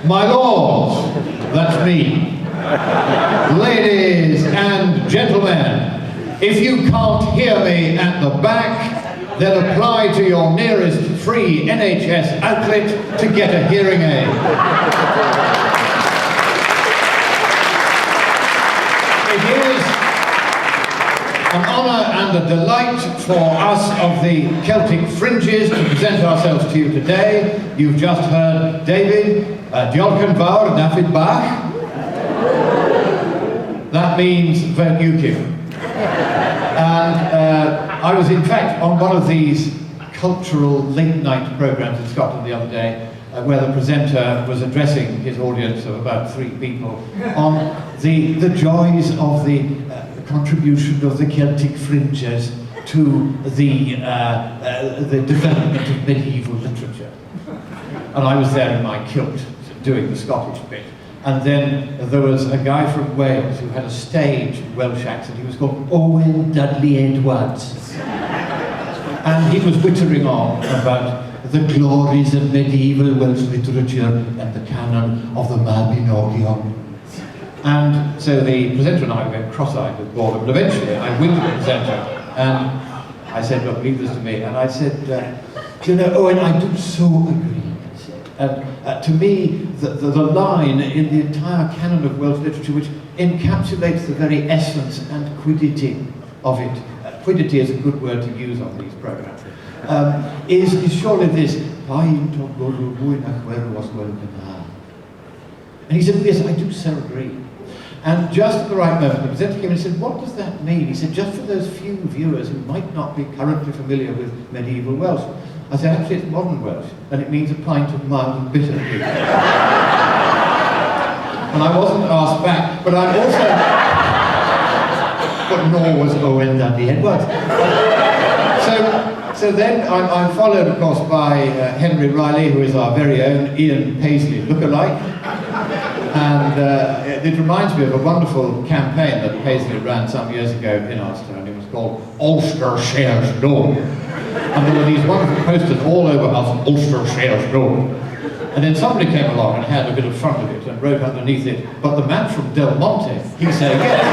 My lords, that's me. Ladies and gentlemen, if you can't hear me at the back, then apply to your nearest free NHS outlet to get a hearing aid. It is an honour and a delight for us of the Celtic Fringes to present ourselves to you today. You've just heard David Diolch-yn-fawr Nafyd Bach. That means vote UKIP. And I was in fact on one of these cultural late night programmes in Scotland the other day where the presenter was addressing his audience of about 3 people on the joys of the contribution of the Celtic Fringes to the development of medieval literature. And I was there in my kilt doing the Scottish bit. And then there was a guy from Wales who had a stage Welsh accent. He was called Owen Dudley Edwards. And he was wittering on about the glories of medieval Welsh literature and the canon of the Mabinogion. And so the presenter and I went cross-eyed with boredom, but eventually I winked at the presenter and I said, look, leave this to me. And I said, you know, Owen, I do so agree. And to me, the line in the entire canon of Welsh literature which encapsulates the very essence and quiddity of it, quiddity is a good word to use on these programmes, is surely this, and he said, yes, I do so agree. And just at the right moment, the presenter came and said, what does that mean? He said, just for those few viewers who might not be currently familiar with medieval Welsh. I said, actually it's modern Welsh, and it means a pint of mild and bitter. And I wasn't asked back, but I'm also, but nor was Owen Dudley Edwards. So then I'm followed, of course, by Henry Riley, who is our very own Ian Paisley lookalike. And it reminds me of a wonderful campaign that Paisley ran some years ago in Ulster, and it was called Ulster Shares No. And there were these wonderful posters all over us, Ulster Shares No. And then somebody came along and had a bit of front of it and wrote underneath it, but the man from Del Monte, he said yes.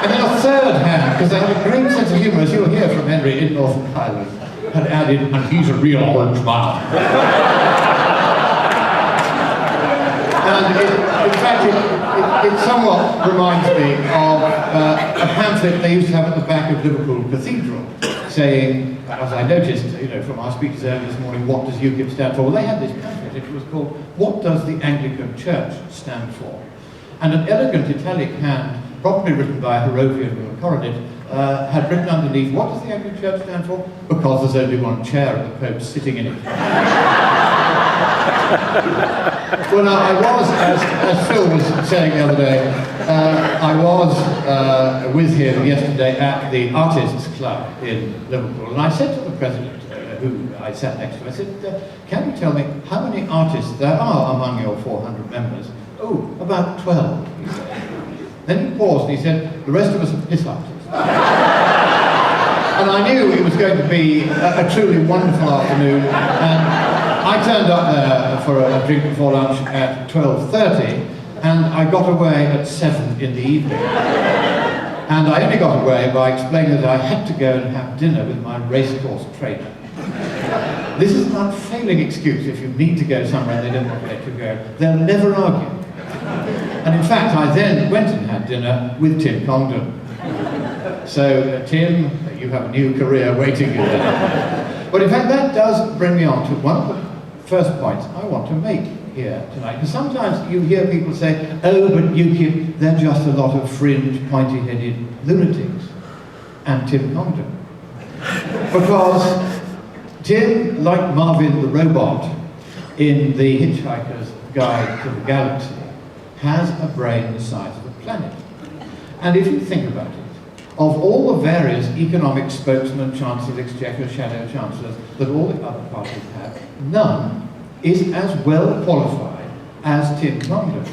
And then a third hand, because they have a great sense of humour, as you'll hear from Henry in Northern Ireland, had added, and he's a real orange man. And in fact, it somewhat reminds me of a pamphlet they used to have at the back of Liverpool Cathedral, saying, as I noticed, you know, from our speakers earlier this morning, what does UKIP stand for? Well, they had this pamphlet, it was called, What Does the Anglican Church Stand For? And an elegant italic hand, probably written by a Harrovian or a coronet, had written underneath, what does the Anglican Church stand for? Because there's only one chair and the Pope's sitting in it. Well, now, I was, as Phil was saying the other day, I was with him yesterday at the Artists Club in Liverpool, and I said to the president, who I sat next to, I said, can you tell me how many artists there are among your 400 members? Oh, about 12, he said. Then he paused and he said, the rest of us are piss artists. And I knew it was going to be a truly wonderful afternoon, and I turned up there for a drink before lunch at 12:30, and I got away at 7 in the evening. And I only got away by explaining that I had to go and have dinner with my racecourse trainer. This is an unfailing excuse if you need to go somewhere and they don't want to let you go. They'll never argue. And in fact, I then went and had dinner with Tim Congdon. So, Tim, you have a new career waiting you there. But in fact, that does bring me on to one of the first points I want to make here tonight. Because sometimes you hear people say, oh, but UKIP, they're just a lot of fringe, pointy-headed lunatics. And Tim Congdon. Because Tim, like Marvin the Robot in The Hitchhiker's Guide to the Galaxy, has a brain the size of a planet. And if you think about it, of all the various economic spokesmen, chancellors, exchequer, shadow chancellors that all the other parties have, none is as well qualified as Tim Congdon.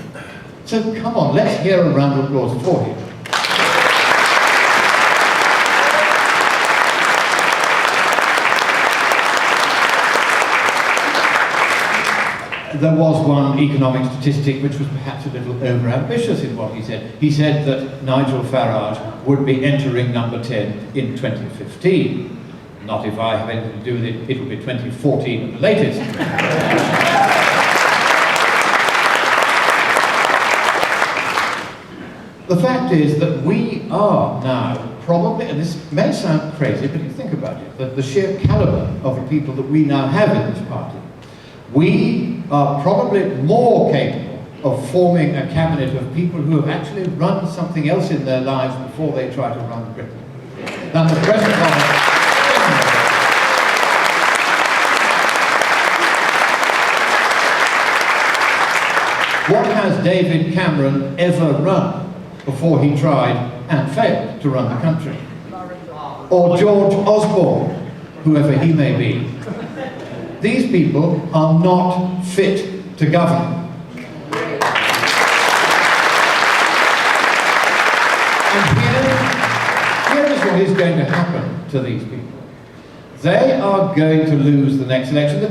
So come on, let's hear a round of applause for him. there was one economic statistic which was perhaps a little over-ambitious in what he said. He said that Nigel Farage would be entering number 10 in 2015. Not if I have anything to do with it, it will be 2014 at the latest. The fact is that we are now probably, and this may sound crazy, but you think about it, the sheer calibre of the people that we now have in this party, we are probably more capable of forming a cabinet of people who have actually run something else in their lives before they try to run Britain. Now, the present moment, what has David Cameron ever run before he tried and failed to run the country? Or George Osborne, whoever he may be. These people are not fit to govern. And here is what is going to happen to these people. They are going to lose the next election. The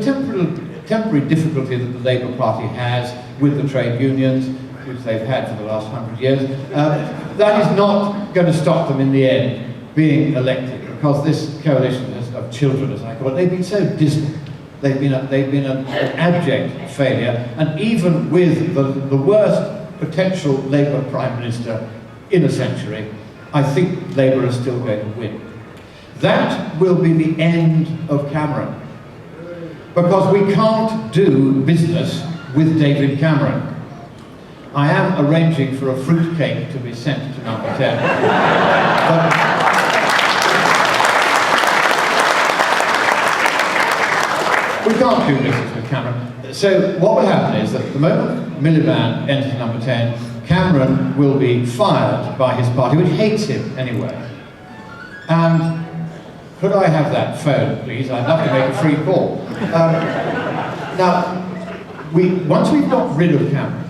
temporary difficulty that the Labour Party has with the trade unions, which they've had for the last 100 years, that is not going to stop them in the end being elected, because this coalition of children, as I call it, they've been so dismal. They've been an abject failure, and even with the worst potential Labour Prime Minister in a century, I think Labour is still going to win. That will be the end of Cameron, because we can't do business with David Cameron. I am arranging for a fruit cake to be sent to number 10. We can't do business with Cameron. So what will happen is that at the moment Miliband enters number 10, Cameron will be fired by his party, which hates him anyway. And could I have that phone, please? I'd love to make a free call. Now, once we've got rid of Cameron,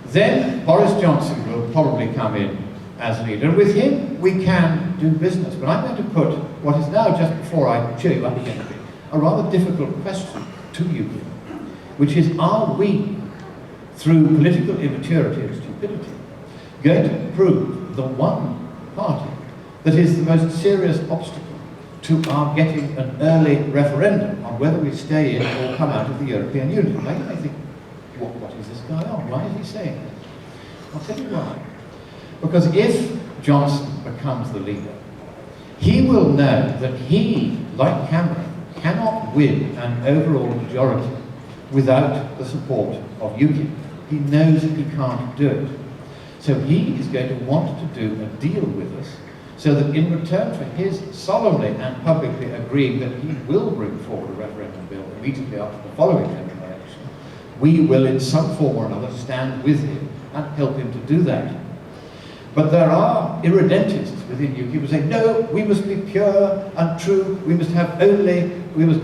then Boris Johnson will probably come in as leader. With him, we can do business. But I'm going to put what is now, just before I cheer you up again, a rather difficult question to you, which is, are we, through political immaturity and stupidity, going to prove the one party that is the most serious obstacle to our getting an early referendum on whether we stay in or come out of the European Union? Now you may think, what is this guy on? Why is he saying that? I'll tell you why. Because if Johnson becomes the leader, he will know that he, like Cameron, cannot win an overall majority without the support of UKIP. He knows that he can't do it. So he is going to want to do a deal with us, so that in return for his solemnly and publicly agreeing that he will bring forward a referendum bill immediately after the following general election, we will in some form or another stand with him and help him to do that. But there are irredentists within UKIP who say, no, we must be pure and true, we must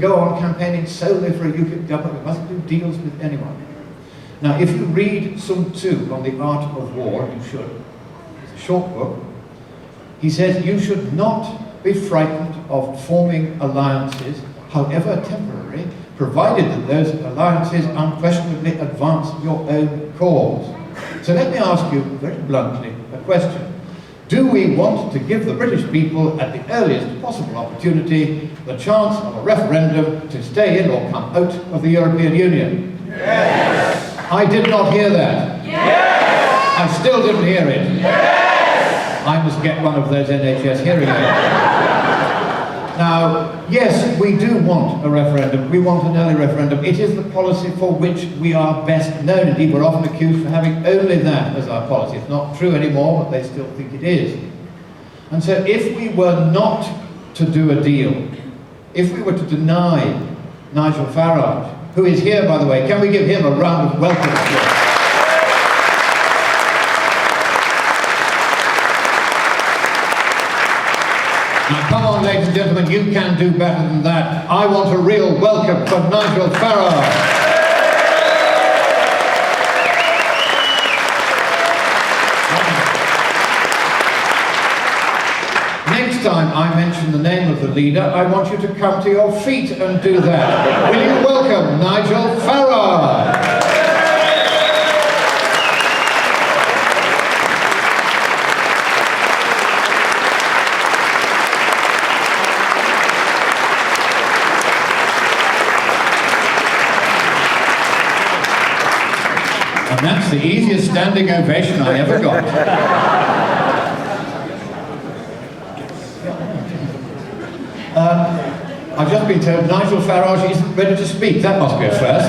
go on campaigning solely for a UKIP government, we mustn't do deals with anyone. Now, if you read Sun Tzu on the art of war, you should, it's a short book, he says you should not be frightened of forming alliances, however temporary, provided that those alliances unquestionably advance your own cause. So let me ask you, very bluntly, a question. Do we want to give the British people, at the earliest possible opportunity, the chance of a referendum to stay in or come out of the European Union? Yes! I did not hear that. Yes! I still didn't hear it. Yes! I must get one of those NHS hearing aids. Now, yes, we do want a referendum. We want an early referendum. It is the policy for which we are best known. Indeed, we're often accused of having only that as our policy. It's not true anymore, but they still think it is. And so if we were not to do a deal, if we were to deny Nigel Farage, who is here, by the way, can we give him a round of welcome? Now, come on, ladies and gentlemen, you can do better than that. I want a real welcome for Nigel Farage. Next time I mention the name of the leader, I want you to come to your feet and do that. Will you welcome Nigel Farage? And that's the easiest standing ovation I ever got. I've just been told Nigel Farage isn't ready to speak. That must be a first.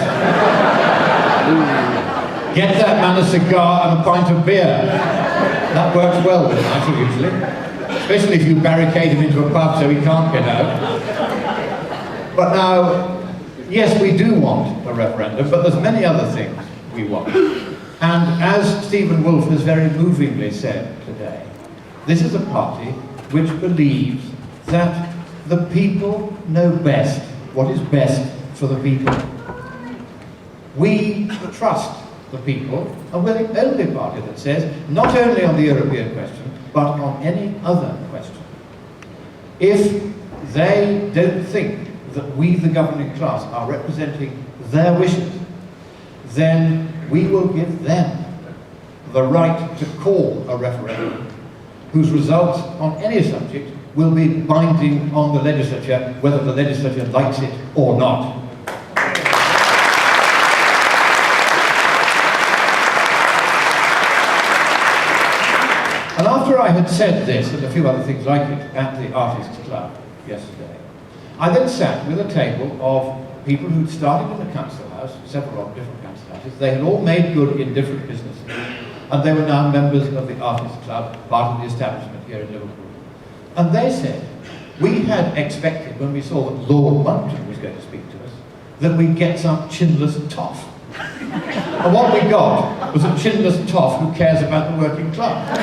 Get that man a cigar and a pint of beer. That works well with Nigel usually. Especially if you barricade him into a pub so he can't get out. But now, yes, we do want a referendum, but there's many other things we want. And as Stephen Wolfe has very movingly said today, this is a party which believes that the people know best what is best for the people. We trust the people, and we're the only party that says, not only on the European question, but on any other question. If they don't think that we, the governing class, are representing their wishes, then we will give them the right to call a referendum whose results on any subject will be binding on the legislature, whether the legislature likes it or not. And after I had said this, and a few other things like it, at the Artists' Club yesterday, I then sat with a table of people who'd started in the council house, several different council houses. They had all made good in different businesses, and they were now members of the Artists' Club, part of the establishment here in Liverpool. And they said, we had expected, when we saw that Lord Monckton was going to speak to us, that we'd get some chinless toff. And what we got was a chinless toff who cares about the working class.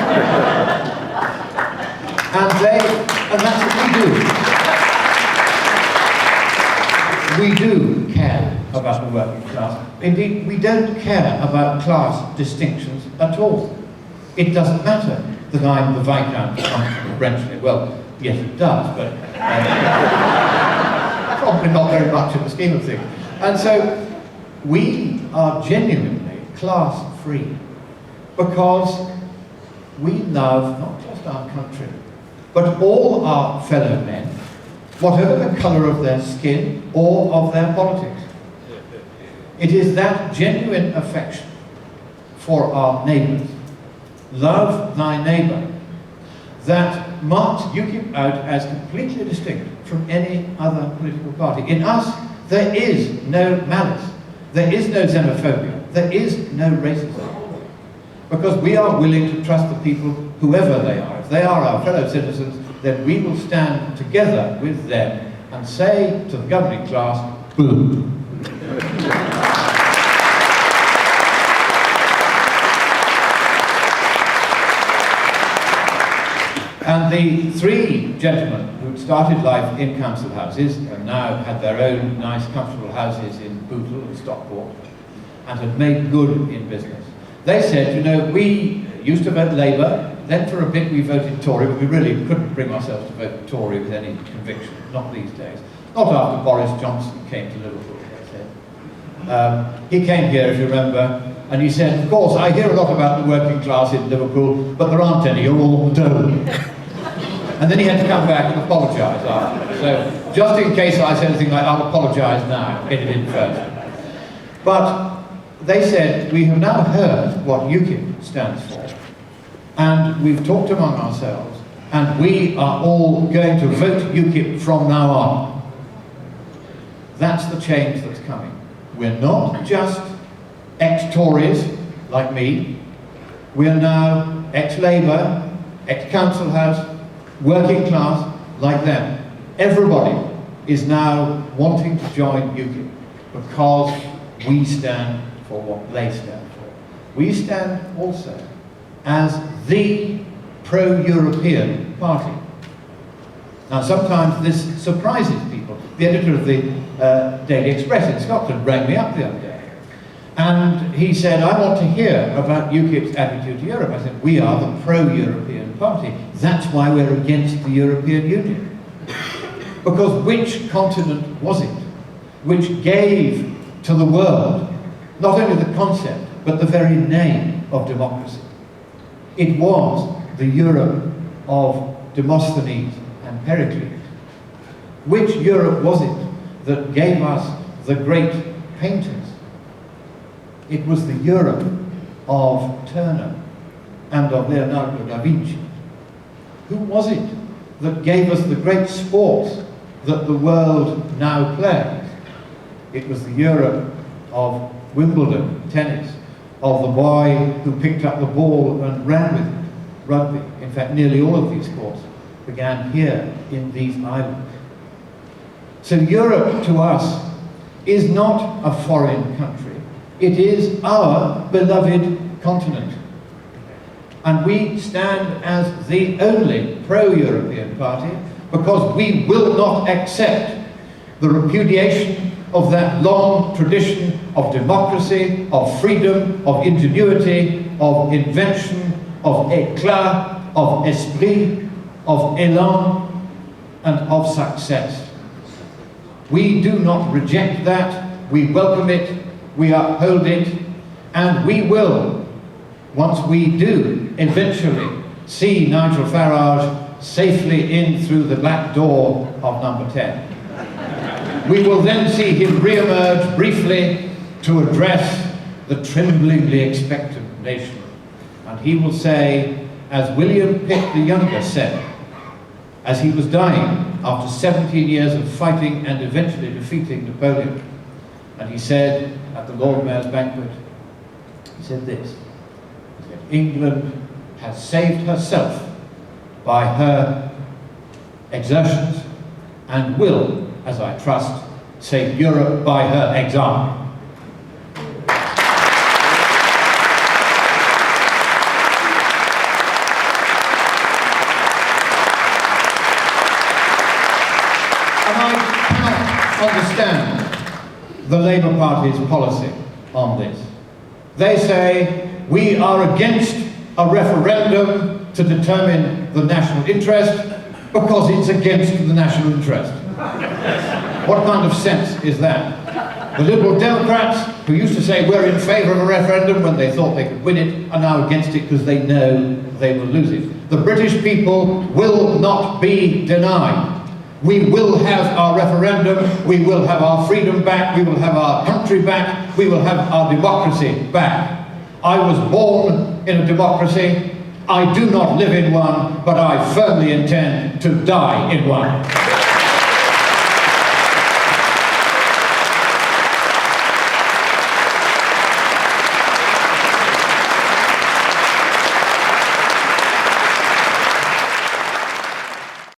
And that's what we do. We do care about the working class. Indeed, we don't care about class distinctions at all. It doesn't matter that I'm the Viscount of Brenchley. Well, yes it does, but probably not very much in the scheme of things. And so we are genuinely class-free because we love not just our country, but all our fellow men, whatever the colour of their skin or of their politics. It is that genuine affection for our neighbours, love thy neighbour, that marks UKIP out as completely distinct from any other political party. In us, there is no malice, there is no xenophobia, there is no racism. Because we are willing to trust the people, whoever they are. If they are our fellow citizens, then we will stand together with them and say to the governing class, boo. And the three gentlemen who started life in council houses and now had their own nice comfortable houses in Bootle and Stockport and had made good in business, they said, you know, we used to vote Labour, then for a bit we voted Tory, but we really couldn't bring ourselves to vote Tory with any conviction, not these days. Not after Boris Johnson came to Liverpool, they said. He came here, if you remember, and he said, of course, I hear a lot about the working class in Liverpool, but there aren't any, you're all on the dole. And then he had to come back and apologise after. So, just in case I said anything like, I'll apologise now, get it in first. But they said, we have now heard what UKIP stands for, and we've talked among ourselves, and we are all going to vote UKIP from now on. That's the change that's coming. We're not just ex-Tories, like me. We're now ex-Labour, ex-Council House, working class, like them. Everybody is now wanting to join UKIP because we stand for what they stand for. We stand also as the pro-European party. Now sometimes this surprises people. The editor of the Daily Express in Scotland rang me up the other day and he said, I want to hear about UKIP's attitude to Europe. I said, we are the pro-European party. That's why we're against the European Union. Because which continent was it which gave to the world not only the concept, but the very name of democracy? It was the Europe of Demosthenes and Pericles. Which Europe was it that gave us the great painters? It was the Europe of Turner and of Leonardo da Vinci? Who was it that gave us the great sports that the world now plays? It was the Europe of Wimbledon tennis, of the boy who picked up the ball and ran with it, rugby. In fact, nearly all of these sports began here in these islands. So Europe to us is not a foreign country. It is our beloved continent. And we stand as the only pro-European party because we will not accept the repudiation of that long tradition of democracy, of freedom, of ingenuity, of invention, of éclat, of esprit, of élan, and of success. We do not reject that, we welcome it, we uphold it, and we will, once we do eventually see Nigel Farage safely in through the back door of number 10. We will then see him re-emerge briefly to address the tremblingly expectant nation. And he will say, as William Pitt the Younger said, as he was dying after 17 years of fighting and eventually defeating Napoleon, and he said at the Lord Mayor's banquet, he said this, he said, England has saved herself by her exertions and will, as I trust, save Europe by her example. And I cannot understand the Labour Party's policy on this. They say we are against a referendum to determine the national interest because it's against the national interest. What kind of sense is that? The Liberal Democrats, who used to say we're in favour of a referendum when they thought they could win it, are now against it because they know they will lose it. The British people will not be denied. We will have our referendum, we will have our freedom back, we will have our country back, we will have our democracy back. I was born in a democracy. I do not live in one, but I firmly intend to die in one.